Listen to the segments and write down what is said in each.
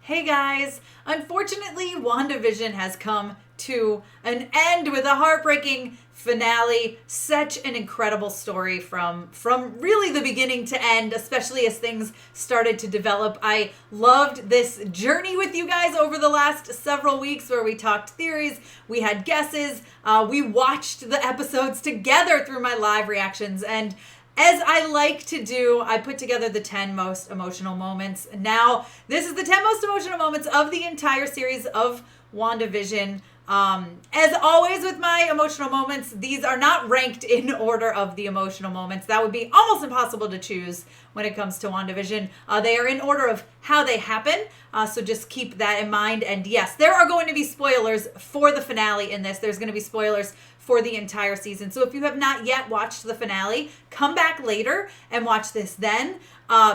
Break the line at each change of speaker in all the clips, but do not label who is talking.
Hey guys, unfortunately WandaVision has come to an end with a heartbreaking finale. Such an incredible story from really the beginning to end, especially as things started to develop. I loved this journey with you guys over the last several weeks where we talked theories, we had guesses, we watched the episodes together through my live reactions, and as I like to do, I put together the 10 most emotional moments. Now, this is the 10 most emotional moments of the entire series of WandaVision. As always with my emotional moments, these are not ranked in order of the emotional moments. That would be almost impossible to choose when it comes to WandaVision. They are in order of how they happen, so just keep that in mind. And yes, there are going to be spoilers for the finale in this. There's going to be spoilers for the entire season. So if you have not yet watched the finale, come back later and watch this then.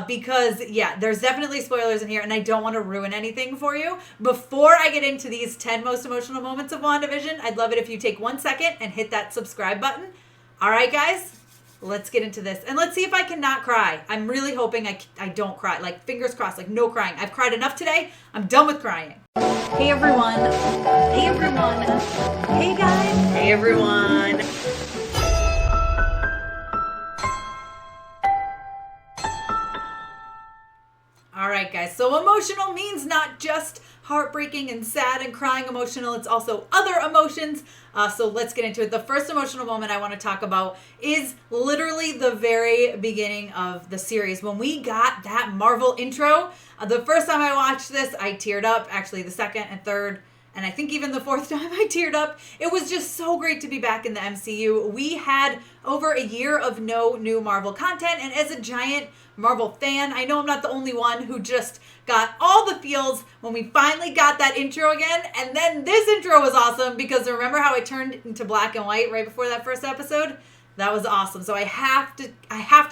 Because yeah, there's definitely spoilers in here and I don't want to ruin anything for you. Before I get into these 10 most emotional moments of WandaVision, I'd love it if you take 1 second and hit that subscribe button. All right, guys, let's get into this. And let's see if I can not cry. I'm really hoping I don't cry. Like, fingers crossed, like no crying. I've cried enough today. I'm done with crying. Hey, everyone. Hey, everyone. Hey, guys.
Hey, everyone.
All right, guys. So emotional means not just heartbreaking and sad and crying emotional. It's also other emotions. So let's get into it. The first emotional moment I want to talk about is literally the very beginning of the series. When we got that Marvel intro, the first time I watched this, I teared up. Actually, the second and third, and I think even the fourth time I teared up. It was just so great to be back in the MCU. We had over a year of no new Marvel content, and as a giant Marvel fan, I know I'm not the only one who just got all the feels when we finally got that intro again. And then this intro was awesome because remember how it turned into black and white right before that first episode? That was awesome. So I have to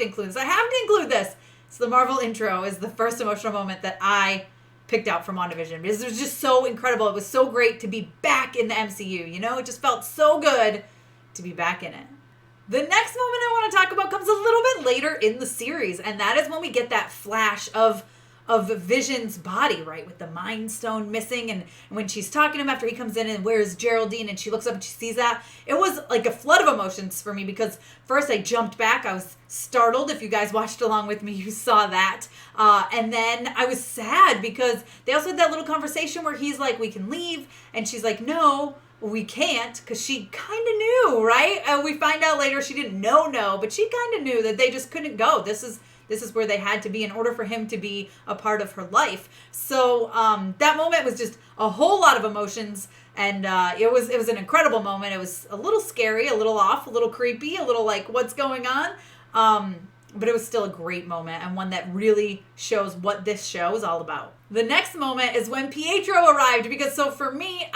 include this. I have to include this. So the Marvel intro is the first emotional moment that I picked out from WandaVision because it was just so incredible. It was so great to be back in the MCU. You know, it just felt so good to be back in it. The next moment I want to talk about comes a little bit later in the series, and that is when we get that flash of Vision's body, right, with the Mind Stone missing, and when she's talking to him after he comes in and where's Geraldine, and she looks up and she sees that. It was like a flood of emotions for me because first I jumped back. I was startled. If you guys watched along with me, you saw that. And then I was sad because they also had that little conversation where he's like, we can leave, and she's like, no, we can't, because she kind of knew, right? We find out later she didn't know, but she kind of knew that they just couldn't go. This is where they had to be in order for him to be a part of her life. So that moment was just a whole lot of emotions, and it was an incredible moment. It was a little scary, a little off, a little creepy, a little like, what's going on? But it was still a great moment and one that really shows what this show is all about. The next moment is when Pietro arrived, because so for me,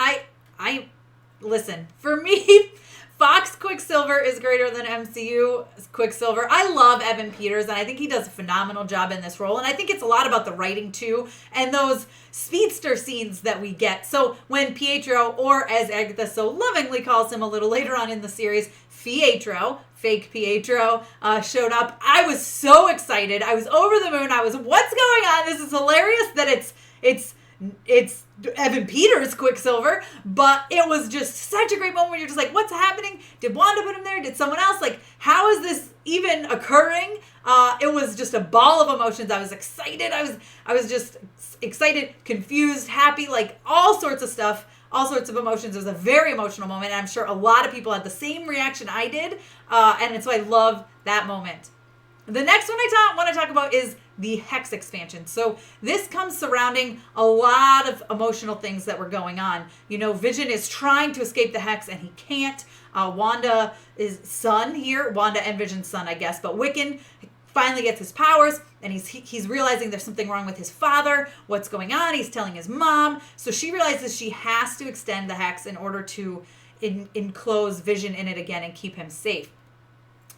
listen, for me, Fox Quicksilver is greater than MCU Quicksilver. I love Evan Peters, and I think he does a phenomenal job in this role. And I think it's a lot about the writing, too, and those speedster scenes that we get. So when Pietro, or as Agatha so lovingly calls him a little later on in the series, Pietro, fake Pietro, showed up, I was so excited. I was over the moon. I was, what's going on? This is hilarious that it's Evan Peters Quicksilver, but it was just such a great moment where you're just like, what's happening? Did Wanda put him there? Did someone else? Like, how is this even occurring? It was just a ball of emotions. I was excited. I was just excited, confused, happy, like all sorts of stuff, all sorts of emotions. It was a very emotional moment, and I'm sure a lot of people had the same reaction I did, and so I love that moment. The next one I want to talk about is the Hex Expansion. So this comes surrounding a lot of emotional things that were going on. You know, Vision is trying to escape the Hex and he can't. Wanda and Vision's son, I guess. But Wiccan finally gets his powers and he's realizing there's something wrong with his father. What's going on? He's telling his mom. So she realizes she has to extend the Hex in order to enclose Vision in it again and keep him safe.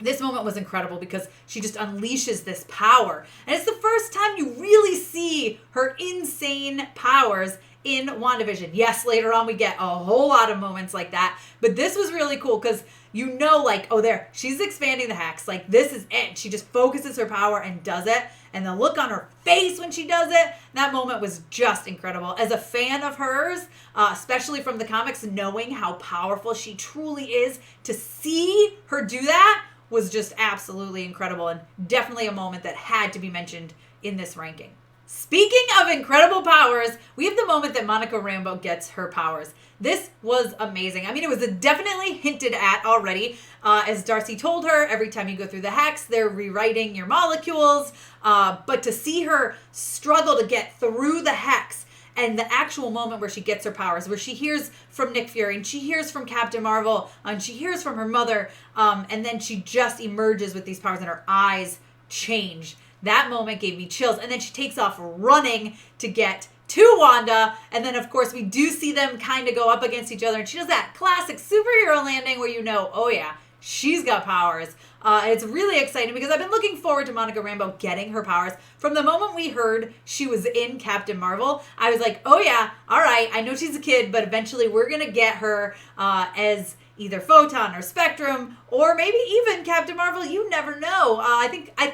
This moment was incredible because she just unleashes this power. And it's the first time you really see her insane powers in WandaVision. Yes, later on we get a whole lot of moments like that, but this was really cool because you know, like, oh, there, she's expanding the hex. Like, this is it. She just focuses her power and does it. And the look on her face when she does it, that moment was just incredible. As a fan of hers, especially from the comics, knowing how powerful she truly is, to see her do that was just absolutely incredible and definitely a moment that had to be mentioned in this ranking. Speaking of incredible powers, we have the moment that Monica Rambeau gets her powers. This was amazing. I mean, it was definitely hinted at already. As Darcy told her, every time you go through the hex, they're rewriting your molecules. But to see her struggle to get through the hex and the actual moment where she gets her powers, where she hears from Nick Fury and she hears from Captain Marvel and she hears from her mother, and then she just emerges with these powers and her eyes change. That moment gave me chills. And then she takes off running to get to Wanda. And then, of course, we do see them kind of go up against each other. And she does that classic superhero landing where you know, oh, yeah, she's got powers. It's really exciting because I've been looking forward to Monica Rambeau getting her powers. From the moment we heard she was in Captain Marvel, I was like, oh, yeah, all right. I know she's a kid, but eventually we're going to get her as either Photon or Spectrum or maybe even Captain Marvel. You never know. I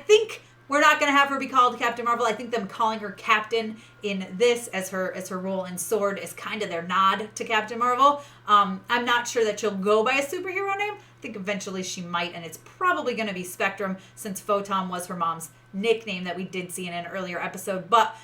think we're not going to have her be called Captain Marvel. I think them calling her Captain in this as her role in Sword is kind of their nod to Captain Marvel. I'm not sure that she'll go by a superhero name. I think eventually she might, and it's probably going to be Spectrum since Photon was her mom's nickname that we did see in an earlier episode. But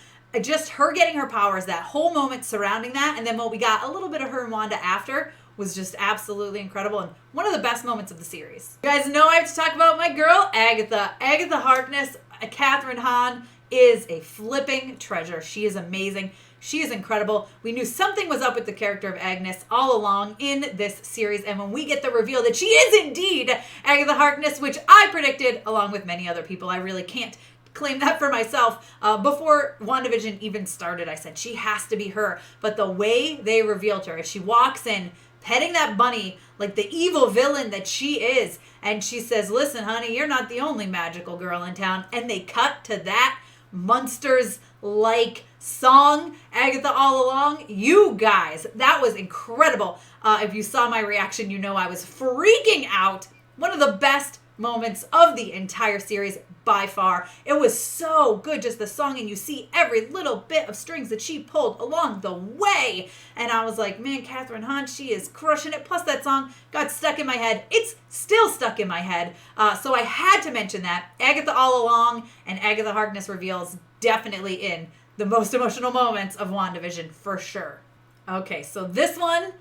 just her getting her powers, that whole moment surrounding that, and then what we got a little bit of her and Wanda after was just absolutely incredible and one of the best moments of the series. You guys know I have to talk about my girl, Agatha. Agatha Harkness, Catherine Hahn, is a flipping treasure. She is amazing. She is incredible. We knew something was up with the character of Agnes all along in this series, and when we get the reveal that she is indeed Agatha Harkness, which I predicted along with many other people, I really can't claim that for myself. Before WandaVision even started, I said she has to be her, but the way they revealed her, as she walks in petting that bunny like the evil villain that she is, and she says, listen, honey, you're not the only magical girl in town, and they cut to that Monsters-like song, Agatha All Along. You guys, that was incredible. If you saw my reaction, you know I was freaking out. One of the best moments of the entire series by far. It was so good, just the song, and you see every little bit of strings that she pulled along the way. And I was like, man, Catherine Hahn, she is crushing it. Plus that song got stuck in my head. It's still stuck in my head. So I had to mention that. Agatha All Along and Agatha Harkness reveals definitely in the most emotional moments of WandaVision for sure. Okay, so this one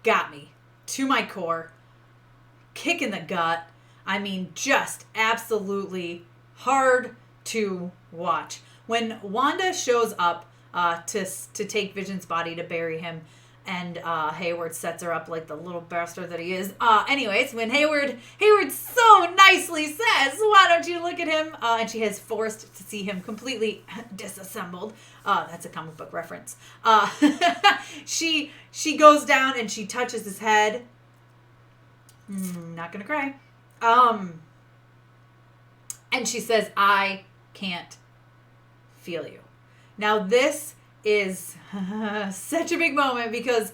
got me to my core. Kick in the gut. I mean, just absolutely hard to watch. When Wanda shows up to take Vision's body to bury him, and Hayward sets her up like the little bastard that he is. Anyways, when Hayward so nicely says, why don't you look at him? And she is forced to see him completely disassembled. That's a comic book reference. She goes down and she touches his head. Not gonna cry. And she says, I can't feel you. Now this is such a big moment because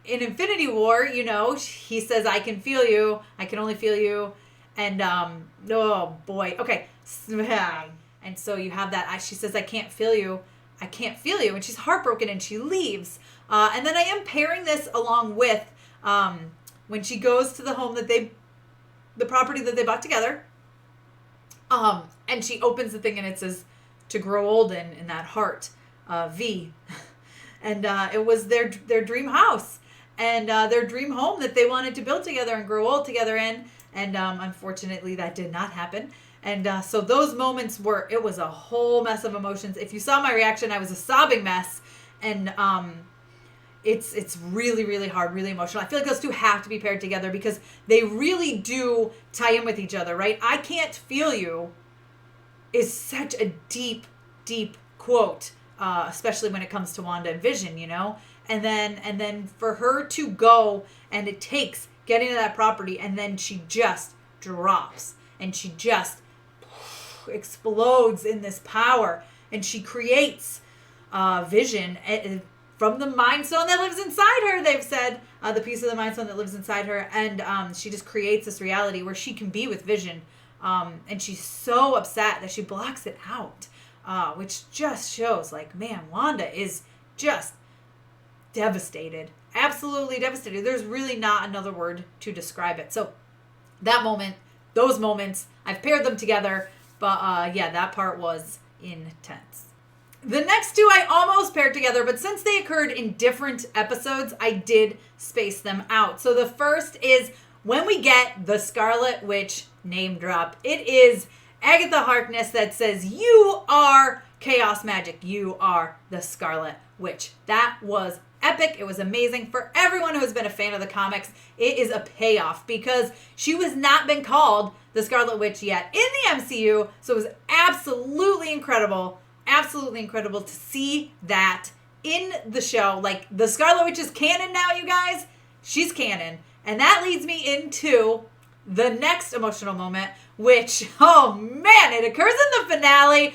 in Infinity War, you know, he says, I can feel you. I can only feel you. And, oh boy. Okay. And so you have that. She says, I can't feel you. I can't feel you. And she's heartbroken and she leaves. And then I am pairing this along with, when she goes to the home the property that they bought together, and she opens the thing and it says to grow old in that heart, V, and it was their dream house and their dream home that they wanted to build together and grow old together in, and unfortunately that did not happen. And so those moments it was a whole mess of emotions. If you saw my reaction, I was a sobbing mess, and it's really, really hard, really emotional. I feel like those two have to be paired together because they really do tie in with each other, right? I can't feel you is such a deep, deep quote, especially when it comes to Wanda and Vision, you know? And then for her to go, and it takes getting to that property, and then she just drops, and she just explodes in this power, and she creates Vision from the Mind Stone that lives inside her, they've said, the piece of the Mind Stone that lives inside her, and she just creates this reality where she can be with Vision, and she's so upset that she blocks it out, which just shows, like, man, Wanda is just devastated, absolutely devastated. There's really not another word to describe it. So that moment, those moments, I've paired them together, but yeah, that part was intense. The next two I almost paired together, but since they occurred in different episodes, I did space them out. So the first is when we get the Scarlet Witch name drop. It is Agatha Harkness that says, "You are chaos magic. You are the Scarlet Witch." That was epic. It was amazing. For everyone who has been a fan of the comics, it is a payoff because she was not been called the Scarlet Witch yet in the MCU. So it was absolutely incredible to see that in the show. Like, the Scarlet Witch is canon now, you guys. She's canon. And that leads me into the next emotional moment, which, oh man, it occurs in the finale.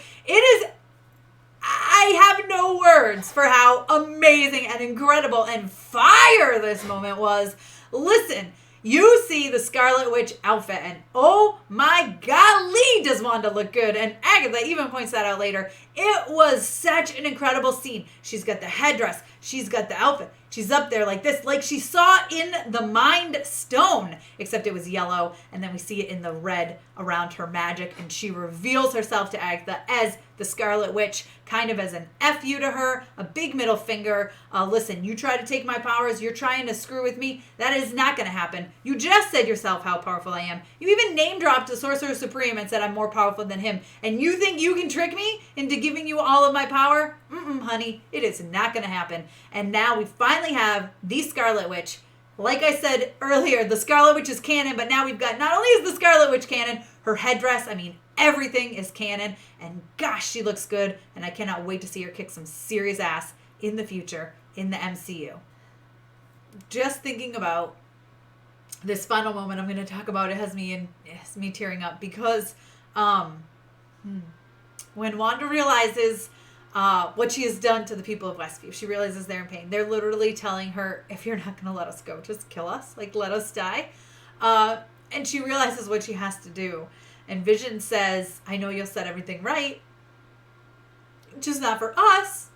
I have no words for how amazing and incredible and fire this moment was. Listen, you see the Scarlet Witch outfit, and oh my golly, does Wanda look good. And Agatha even points that out later. It was such an incredible scene. She's got the headdress. She's got the outfit. She's up there like this, like she saw in the Mind Stone, except it was yellow, and then we see it in the red around her magic, and she reveals herself to Agatha as the Scarlet Witch, kind of as an F you to her, a big middle finger. Listen, you try to take my powers, you're trying to screw with me, that is not going to happen. You just said yourself how powerful I am. You even name dropped the Sorcerer Supreme and said I'm more powerful than him, and you think you can trick me into giving you all of my power? Honey, it is not going to happen. And now we finally have the Scarlet Witch. Like I said earlier, the Scarlet Witch is canon, but now we've got, not only is the Scarlet Witch canon, her headdress, I mean, everything is canon, and gosh, she looks good, and I cannot wait to see her kick some serious ass in the future in the MCU. Just thinking about this final moment I'm going to talk about, it has me tearing up, because when Wanda realizes what she has done to the people of Westview, she realizes they're in pain. They're literally telling her, if you're not going to let us go, just kill us. Like, let us die. And she realizes what she has to do. And Vision says, I know you'll set everything right, just not for us.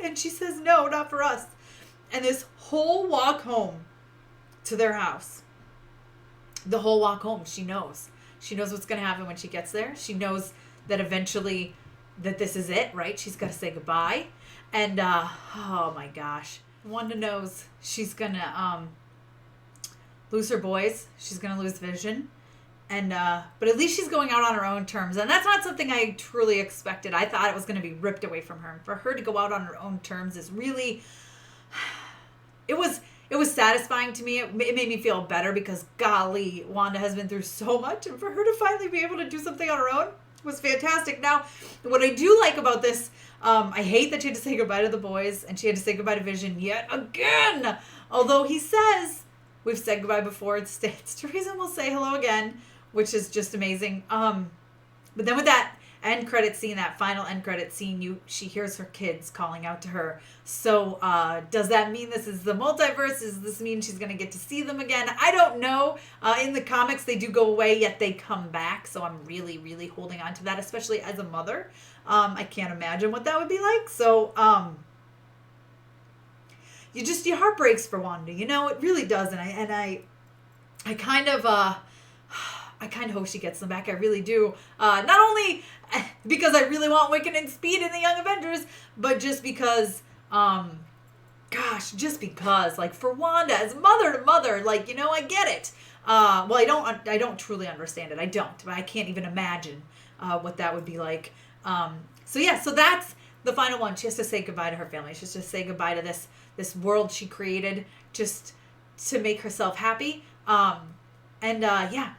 And she says, no, not for us. And this whole walk home to their house, the whole walk home, she knows. She knows what's going to happen when she gets there. She knows that eventually that this is it, right? She's got to say goodbye. And, oh my gosh. Wanda knows she's going to lose her boys. She's going to lose Vision. And, but at least she's going out on her own terms. And that's not something I truly expected. I thought it was going to be ripped away from her. And for her to go out on her own terms is really, it was satisfying to me. It made me feel better because, golly, Wanda has been through so much. And for her to finally be able to do something on her own was fantastic. Now, what I do like about this, I hate that she had to say goodbye to the boys and she had to say goodbye to Vision yet again. Although he says, we've said goodbye before, it stands to reason we'll say hello again, which is just amazing. But then with that end credit scene, that final end credit scene, she hears her kids calling out to her. So does that mean this is the multiverse? Does this mean she's going to get to see them again? I don't know. In the comics, they do go away, yet they come back. So I'm really, really holding on to that, especially as a mother. I can't imagine what that would be like. So your heart breaks for Wanda. You know, it really does. And I kind of hope she gets them back. I really do. Not only because I really want Wiccan and Speed in the Young Avengers, but just because, just because, like, for Wanda, as mother to mother, like, you know, I get it. Well, I don't truly understand it. I don't, but I can't even imagine what that would be like. So that's the final one. She has to say goodbye to her family. She has to say goodbye to this world she created just to make herself happy.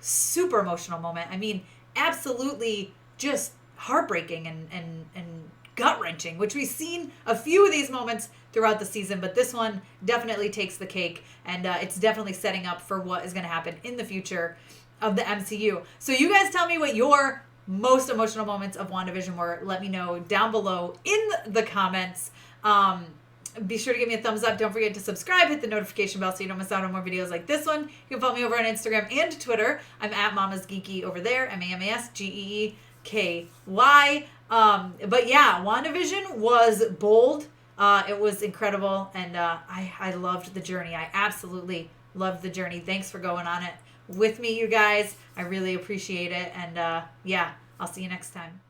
Super emotional moment. I mean, absolutely just heartbreaking and gut-wrenching, which we've seen a few of these moments throughout the season, but this one definitely takes the cake, and it's definitely setting up for what is going to happen in the future of the MCU. So you guys tell me what your most emotional moments of WandaVision were. Let me know down below in the comments. Be sure to give me a thumbs up. Don't forget to subscribe. Hit the notification bell so you don't miss out on more videos like this one. You can follow me over on Instagram and Twitter. I'm at Mama's Geeky over there. MAMASGEEKY. But yeah, WandaVision was bold. It was incredible. And I loved the journey. I absolutely loved the journey. Thanks for going on it with me, you guys. I really appreciate it. And yeah, I'll see you next time.